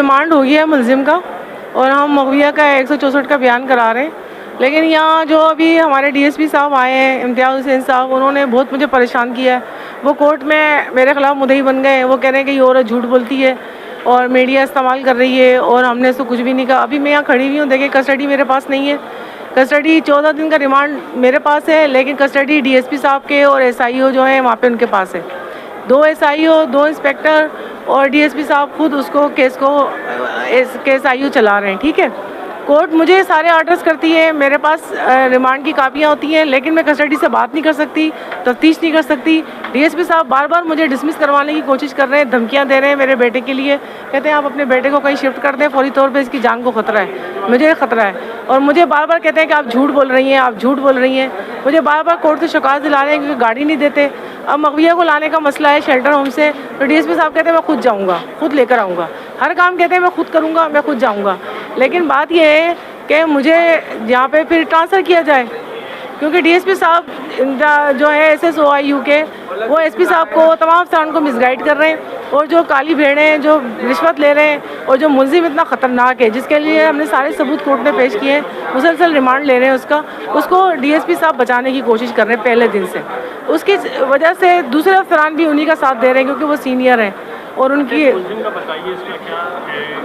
Remand हो गया है मुलजिम का और हम मगविया का 164 का बयान करा रहे हैं। लेकिन यहाँ जो अभी हमारे डीएसपी साहब आए हैं, इम्तियाज़ हुसैन साहब, उन्होंने बहुत मुझे परेशान किया है। वो कोर्ट में मेरे ख़िलाफ़ मुद्दई बन गए हैं। वो कह रहे हैं कि ये औरत झूठ बोलती है और मीडिया इस्तेमाल कर रही है और हमने इसको कुछ भी नहीं कहा। अभी मैं यहाँ खड़ी हुई हूँ, देखिए कस्टडी मेरे पास नहीं है। कस्टडी 14 दिन का रिमांड मेरे पास है, लेकिन कस्टडी डीएसपी साहब के और एसआईओ जो हैं वहाँ पे उनके पास है। 2 एसआईओ, 2 इंस्पेक्टर और डीएसपी साहब खुद उसको केस को एसआईओ चला रहे हैं। ठीक है, कोर्ट मुझे सारे ऑर्डर्स करती है, मेरे पास रिमांड की कापियाँ होती हैं, लेकिन मैं कस्टडी से बात नहीं कर सकती, तफ्तीश नहीं कर सकती। डीएसपी साहब बार बार मुझे डिसमिस करवाने की कोशिश कर रहे हैं, धमकियां दे रहे हैं मेरे बेटे के लिए। कहते हैं आप अपने बेटे को कहीं शिफ्ट कर दें, फौरी तौर पे इसकी जान को खतरा है, मुझे खतरा है। और मुझे बार बार कहते हैं कि आप झूठ बोल रही हैं, आप झूठ बोल रही हैं। मुझे बार बार कोर्ट से शिकायत दिला रहे हैं क्योंकि गाड़ी नहीं देते। अब मगविया को लाने का मसला है शेल्टर होम से, तो डीएसपी साहब कहते हैं मैं खुद जाऊँगा, खुद लेकर आऊँगा, हर काम कहते हैं मैं खुद करूँगा, मैं खुद जाऊँगा। लेकिन बात यह है कि मुझे यहाँ पे फिर ट्रांसफ़र किया जाए, क्योंकि डीएसपी साहब जो है SSOIU के, वो एसपी साहब को, तमाम अफसरान को मिसगाइड कर रहे हैं। और जो काली भेड़ें हैं, जो रिश्वत ले रहे हैं, और जो मुलजिम इतना ख़तरनाक है जिसके लिए हमने सारे सबूत कोर्ट में पेश किए हैं, मुसलसल रिमांड ले रहे हैं उसको डीएसपी साहब बचाने की कोशिश कर रहे हैं पहले दिन से। उसकी वजह से दूसरे अफसरान भी उन्हीं का साथ दे रहे हैं क्योंकि वो सीनियर हैं और उनकी।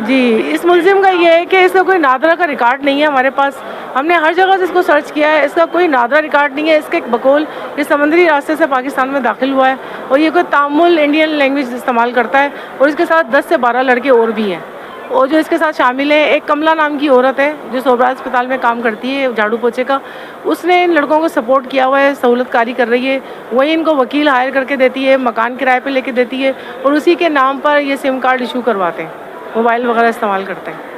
जी, इस मुलजिम का ये है कि इसका कोई नादरा का रिकॉर्ड नहीं है हमारे पास। हमने हर जगह से इसको सर्च किया है, इसका कोई नादरा रिकॉर्ड नहीं है। इसके बकौल ये समंदरी रास्ते से पाकिस्तान में दाखिल हुआ है और ये कोई तामुल इंडियन लैंग्वेज इस्तेमाल करता है। और इसके साथ 10 से 12 लड़के और भी हैं, और जो इसके साथ शामिल है, एक कमला नाम की औरत है जो सोबराज अस्पताल में काम करती है झाड़ू पोछे का, उसने इन लड़कों को सपोर्ट किया हुआ है, सहूलतकारी कर रही है। वही इनको वकील हायर करके देती है, मकान किराए पे लेके देती है और उसी के नाम पर ये सिम कार्ड इशू करवाते हैं, मोबाइल वगैरह इस्तेमाल करते हैं।